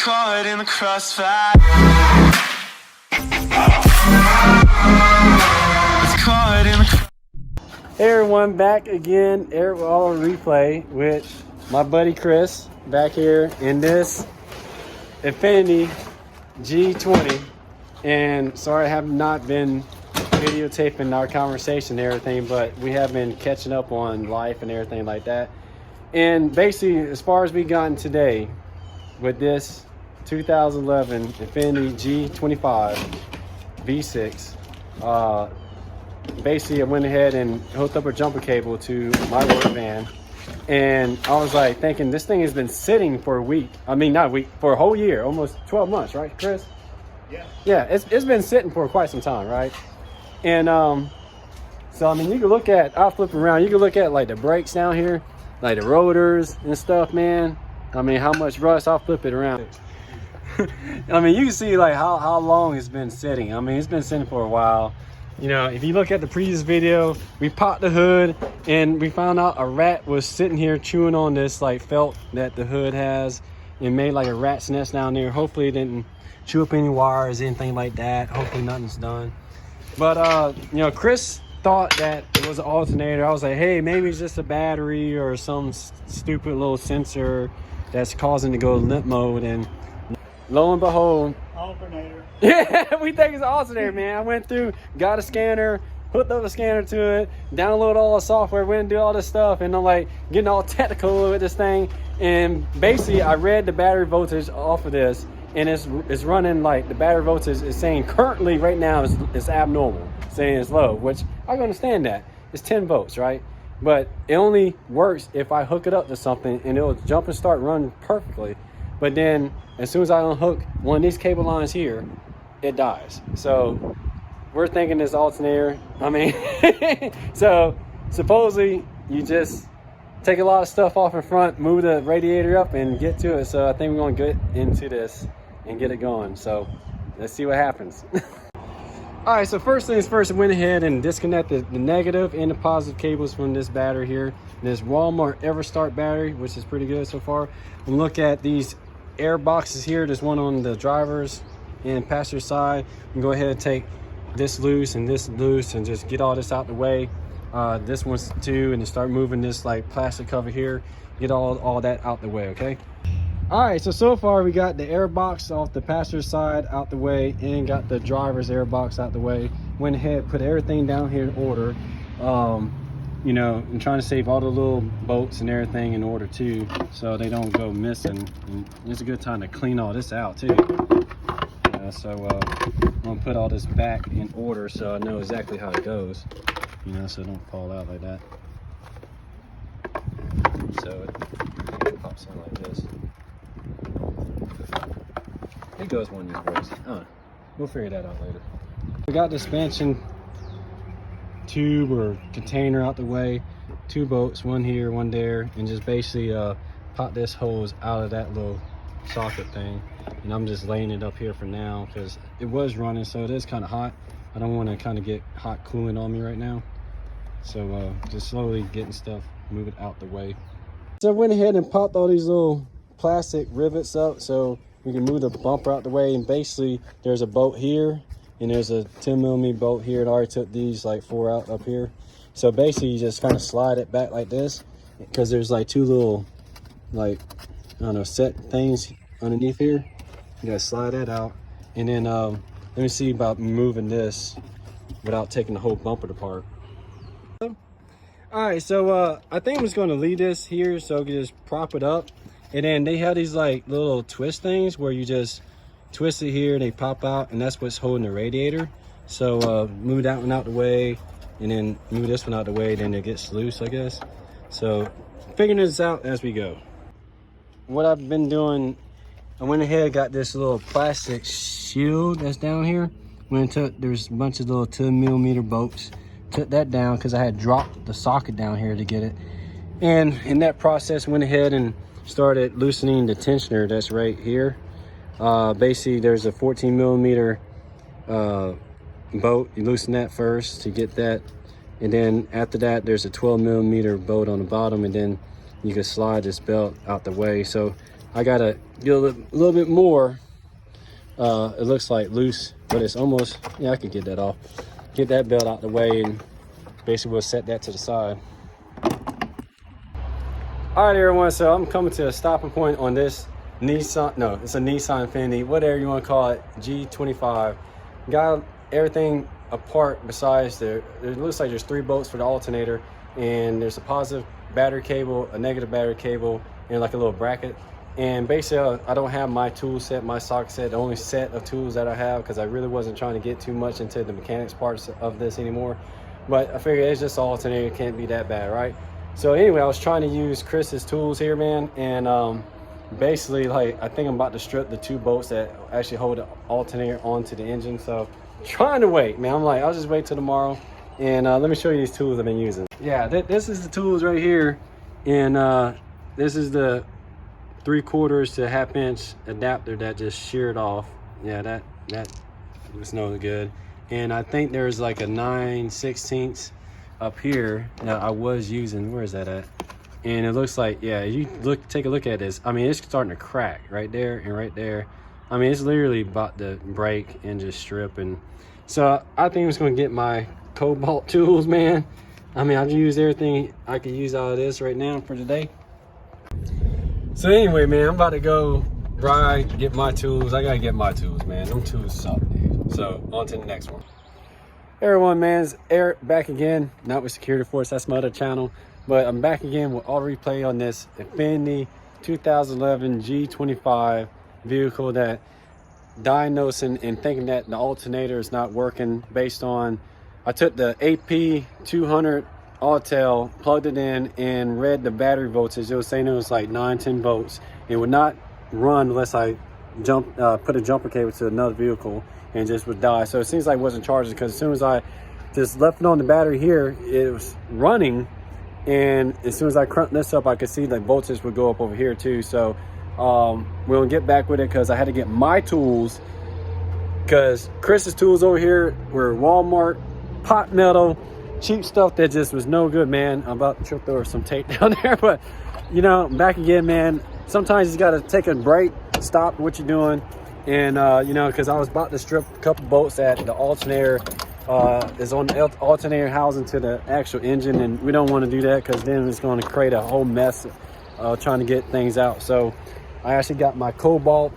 caught in the crossfire. It's caught in the... Hey everyone, back again, all on replay with my buddy Chris back here in this Infinity G20. And sorry I have not been videotaping our conversation and everything, but we have been catching up on life and everything like that. And basically, as far as we gotten today with this 2011 Infinity G25 V6, basically I went ahead and hooked up a jumper cable to my work van, and I was like thinking this thing has been sitting for a week. I mean, not a week, for a whole year, almost 12 months, right, Chris? Yeah, it's been sitting for quite some time, right? And so I mean, you can look at, I'll flip around, you can look at like the brakes down here, like the rotors and stuff, man. I mean, how much rust, I'll flip it around. I mean, you can see like how long it's been sitting. I mean, it's been sitting for a while. You know, if you look at the previous video, we popped the hood and we found out a rat was sitting here chewing on this like felt that the hood has, and made like a rat's nest down there. Hopefully it didn't chew up any wires, anything like that. Hopefully nothing's done. But you know, Chris thought that it was an alternator. I was like, hey, maybe it's just a battery or some stupid little sensor that's causing it to go limp mode. And lo and behold, alternator. Yeah, we think it's an alternator, man. I went through, got a scanner, hooked up a scanner to it, downloaded all the software, went and do all this stuff, and I'm like getting all technical with this thing. And basically I read the battery voltage off of this, and it's running like the battery voltage is saying currently right now is abnormal, saying it's low, which I can understand that. It's 10 volts, right? But it only works if I hook it up to something and it'll jump and start running perfectly. But then as soon as I unhook one of these cable lines here, it dies. So we're thinking this alternator, I mean, so supposedly you just take a lot of stuff off in front, move the radiator up and get to it. So I think we're gonna get into this and get it going. So let's see what happens. All right, so first things first, I went ahead and disconnected the negative and the positive cables from this battery here. This Walmart Everstart battery, which is pretty good so far. And look at these air boxes here. There's one on the driver's and passenger side. And go ahead and take this loose and just get all this out the way. This one's too, and then start moving this like plastic cover here. Get all that out the way, okay? All right, so far we got the air box off the passenger side out the way and got the driver's air box out the way. Went ahead, put everything down here in order. You know, I'm trying to save all the little bolts and everything in order too, so they don't go missing. And it's a good time to clean all this out too. So I'm gonna put all this back in order so I know exactly how it goes, you know, so it don't fall out like that. So it pops in like this. It goes one of these ways. We'll figure that out later. We got the suspension tube or container out the way, 2 bolts, one here, one there, and just basically pop this hose out of that little socket thing. And I'm just laying it up here for now because it was running, so it is kind of hot. I don't want to kind of get hot coolant on me right now. So just slowly getting stuff, move it out the way. So I went ahead and popped all these little plastic rivets up so we can move the bumper out the way. And basically there's a bolt here and there's a 10mm bolt here. It already took these like 4 out up here. So basically you just kind of slide it back like this because there's like 2 little like, I don't know, set things underneath here. You gotta slide that out. And then let me see about moving this without taking the whole bumper apart. All right, so I think I'm just going to leave this here so I can just prop it up. And then they have these like little twist things where you just twist it here and they pop out, and that's what's holding the radiator. So move that one out the way and then move this one out the way, then it gets loose, I guess. So figuring this out as we go. What I've been doing, I went ahead, got this little plastic shield that's down here. There's a bunch of little 10mm bolts. Took that down because I had dropped the socket down here to get it. And in that process, went ahead and started loosening the tensioner that's right here. Basically, there's a 14mm bolt. You loosen that first to get that. And then after that, there's a 12mm bolt on the bottom, and then you can slide this belt out the way. So I gotta get a little bit more. It looks like loose, but it's almost, yeah, I can get that off. Get that belt out the way, and basically we'll set that to the side. All right, everyone, so I'm coming to a stopping point on this Nissan, no, it's a Nissan Infinity, whatever you want to call it, G25. Got everything apart besides it looks like there's 3 bolts for the alternator, and there's a positive battery cable, a negative battery cable, and like a little bracket. And basically I don't have my tool set, my socket set, the only set of tools that I have, because I really wasn't trying to get too much into the mechanics parts of this anymore. But I figured it's just an alternator, it can't be that bad, right? So anyway, I was trying to use Chris's tools here, man, and basically, like, I think I'm about to strip the 2 bolts that actually hold the alternator onto the engine. So trying to wait, man. I'm like, I'll just wait till tomorrow, and let me show you these tools I've been using. Yeah, this is the tools right here, and this is the 3/4 to 1/2 inch adapter that just sheared off. Yeah, that was no good. And I think there's like a 9/16 up here that I was using. Where is that at? And it looks like, yeah, you take a look at this. I mean, it's starting to crack right there and right there. I mean, it's literally about to break and just strip. And so I think I'm just gonna get my cobalt tools, man. I mean, I've used everything I could use out of this right now for today. So anyway, man, I'm about to go ride, get my tools. I gotta get my tools, man. Them tools suck, dude. So on to the next one. Hey everyone, man, it's Eric back again. Not with Security Force, that's my other channel. But I'm back again with auto replay on this Infinity 2011 G25 vehicle that diagnosing and thinking that the alternator is not working based on, I took the AP 200 Autel, plugged it in, and read the battery voltage. It was saying it was like 9-10 volts. It would not run unless I put a jumper cable to another vehicle, and just would die. So it seems like it wasn't charging, because as soon as I just left it on the battery here, it was running. And as soon as I cranked this up, I could see the voltage would go up over here too. So we'll get back with it, because I had to get my tools, because Chris's tools over here were Walmart pot metal, cheap stuff that just was no good, man. I'm about to trip over some tape down there, but you know, I'm back again, man. Sometimes you just got to take a break, stop what you're doing, and you know, because I was about to strip a couple bolts that the alternator is on the alternator housing to the actual engine, and we don't want to do that, because then it's going to create a whole mess trying to get things out. So I actually got my cobalt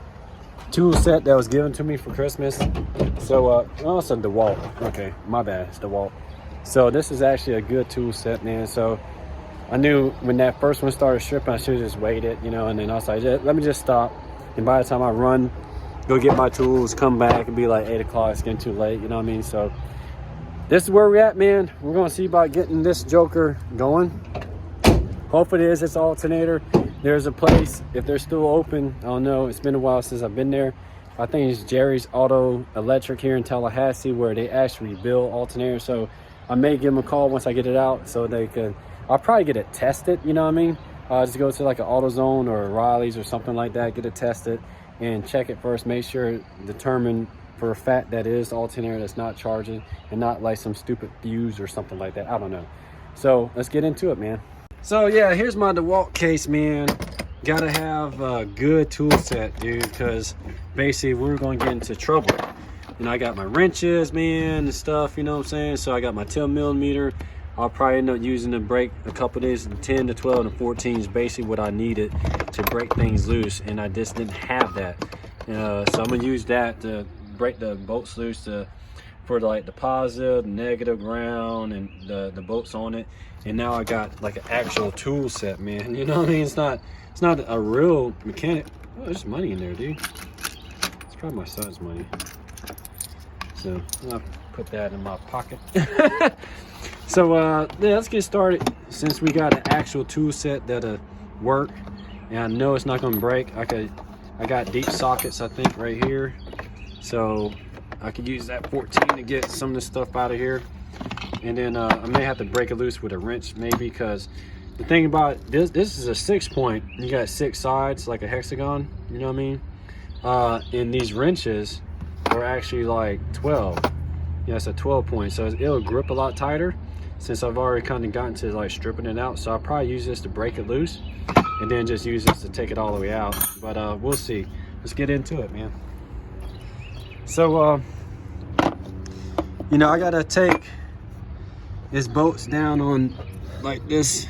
tool set that was given to me for Christmas. So oh, it's a DeWalt. Okay, my bad, it's DeWalt. So this is actually a good tool set, man. So I knew when that first one started stripping, I should have just waited, you know, and then I was like, let me just stop, and by the time I run, go get my tools, come back, and be like 8 o'clock, it's getting too late, you know what I mean? So this is where we're at, man. We're gonna see about getting this joker going. Hopefully it is this alternator. There's a place, if they're still open, I don't know, it's been a while since I've been there. I think it's Jerry's Auto Electric here in Tallahassee, where they actually build alternators. So I may give them a call once I get it out, so they could, I'll probably get it tested, you know what I mean? Just go to like an AutoZone or a Riley's or something like that, get it tested and check it first, make sure, determine for a fact that it is the alternator that's not charging, and not like some stupid fuse or something like that. I don't know. So let's get into it, man. So yeah, here's my DeWalt case, man. Gotta have a good tool set, dude, because basically we're gonna get into trouble. You know, I got my wrenches, man, and stuff, you know what I'm saying? So I got my 10mm. I'll probably end up using to break a couple of these. 10 to 12 and 14 is basically what I needed to break things loose, and I just didn't have that. So I'm gonna use that to break the bolts loose for like the positive, negative ground, and the bolts on it. And now I got like an actual tool set, man. You know what I mean? It's not a real mechanic. Oh, there's money in there, dude. It's probably my son's money. So I'll put that in my pocket. So yeah, let's get started. Since we got an actual tool set that'll work, and I know it's not gonna break, I got deep sockets, I think, right here. So I could use that 14 to get some of this stuff out of here. And then I may have to break it loose with a wrench, maybe, because the thing about this is a 6-point. You got 6 sides, like a hexagon, you know what I mean? And these wrenches are actually like 12. Yeah, it's a 12-point, so it'll grip a lot tighter, since I've already kind of gotten to like stripping it out. So I'll probably use this to break it loose, and then just use this to take it all the way out. But we'll see. Let's get into it, man. So you know, I gotta take this bolts down on like this.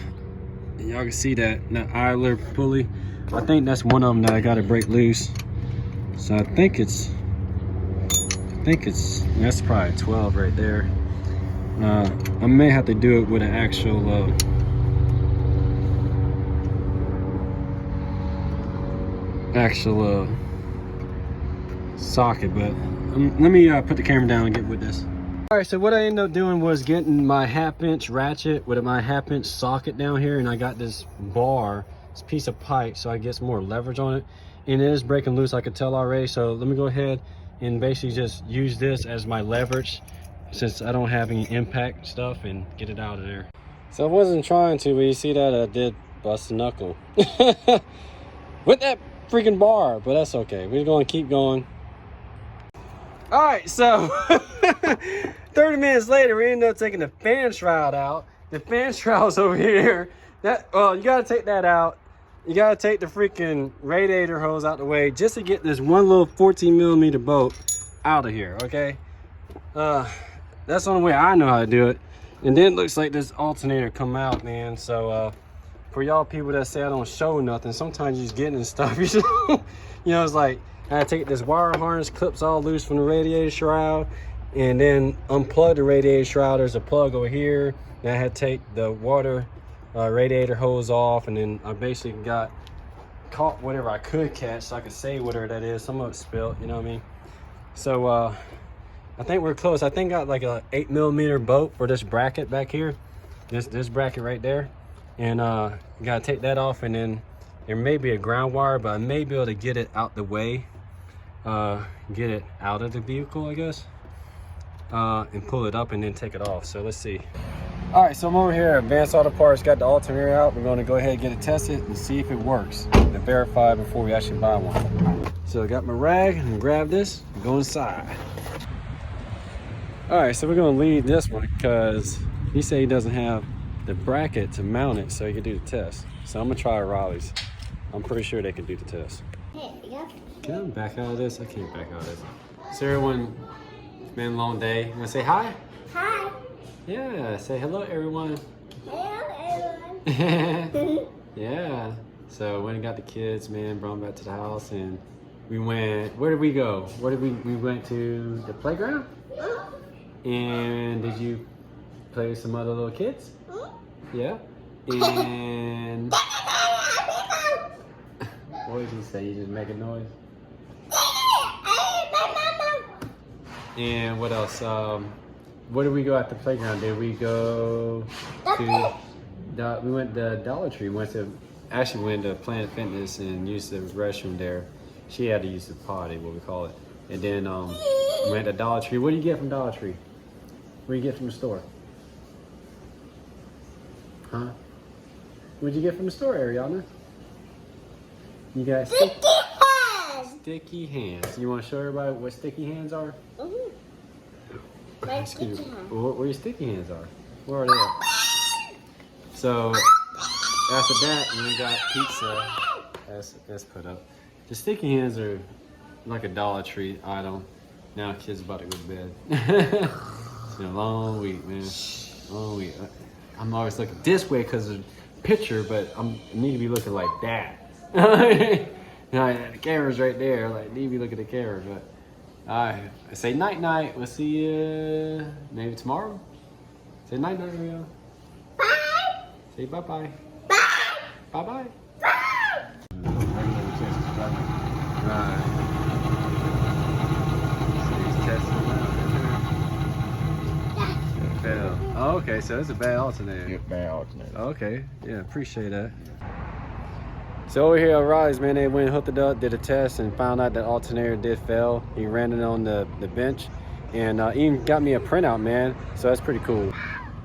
Y'all can see that idler pulley. I think that's one of them that I gotta break loose. So I think it's that's probably 12 right there. I may have to do it with an actual socket, but let me put the camera down and get with this. All right, so what I ended up doing was getting my 1/2" ratchet with my 1/2" socket down here, and I got this bar, this piece of pipe, so I get some more leverage on it, and it is breaking loose, I could tell already. So let me go ahead and basically just use this as my leverage since I don't have any impact stuff, and get it out of there. So I wasn't trying to, but you see that I did bust a knuckle with that freaking bar, but that's okay. We're going to keep going. All right, so 30 minutes later, we ended up taking the fan shroud out. The fan shroud's over here. You gotta take that out. You gotta take the freaking radiator hose out the way just to get this one little 14mm bolt out of here, okay? That's the only way I know how to do it. And then it looks like this alternator come out, man. So for y'all people that say I don't show nothing, sometimes you just getting and stuff. You know, it's like I had to take this wire harness, clips all loose from the radiator shroud, and then unplug the radiator shroud. There's a plug over here. And I had to take the water radiator hose off, and then I basically caught whatever I could catch so I could save whatever that is. Some of it spilled, you know what I mean? So I think we're close. I think I got like a 8mm bolt for this bracket back here. This bracket right there. And you gotta take that off, and then there may be a ground wire, but I may be able to get it out the way. Get it out of the vehicle, I guess. And pull it up and then take it off. So let's see. All right, so I'm over here at Advanced Auto Parts, got the alternator out. We're gonna go ahead and get it tested and see if it works, and verify before we actually buy one. So I got my rag and grab this and go inside. All right, so we're gonna leave this one because he said he doesn't have the bracket to mount it so he can do the test. So I'm gonna try Raleigh's. I'm pretty sure they can do the test. Can I back out of this? I can't back out of this. So everyone, it's been a long day. You wanna say hi? Hi. Yeah, say hello everyone. Hello, everyone. Yeah. So went and got the kids, man, brought them back to the house, and we went, where did we go? We went to the playground? And did you play with some other little kids? Yeah. And what did you say? You just make a noise? And what else? Where did we go at the playground? Did we go to? We went to Dollar Tree. We went to Planet Fitness and used the restroom there. She had to use the potty, what we call it. And then we went to Dollar Tree. What do you get from Dollar Tree? What do you get from the store? Huh? What did you get from the store, Ariana? You got sticky hands. You want to show everybody what sticky hands are? Excuse me. Where your sticky hands are? Where are they at? So after that, we got pizza. That's put up. The sticky hands are like a Dollar Tree item. Now kids about to go to bed. It's been a long week, man. Long week. I'm always looking this way because of the picture, but I need to be looking like that. Now, the camera's right there. Like, need to be looking at the camera, but. I say night night. We'll see you maybe tomorrow. Say night night, Rio. Bye. Say bye bye. Bye. Bye bye. Right. So he's testing it out. Oh, okay, so it's a bad alternator. Yeah, bad alternator. Okay, yeah, appreciate that. So over here at Raleigh's, man, they went and hooked it up, did a test, and found out that alternator did fail. He ran it on the bench, and even got me a printout, man. So that's pretty cool.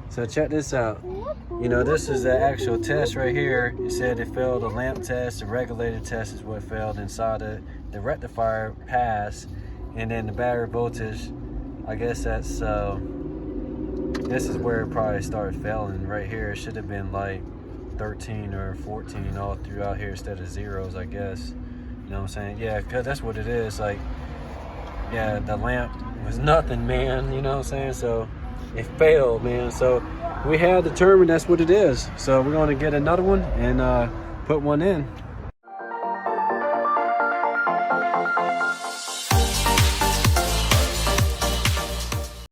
So check this out. You know, this is the actual test right here. It said it failed the lamp test, the regulator test is what failed inside it. The rectifier passed, and then the battery voltage, I guess that's, this is where it probably started failing right here. It should have been like 13 or 14 all throughout here instead of zeros, I guess. You know what I'm saying? Yeah, because that's what it is. Like, yeah, the lamp was nothing, man. You know what I'm saying? So it failed, man. So we have determined that's what it is. So we're going to get another one and put one in.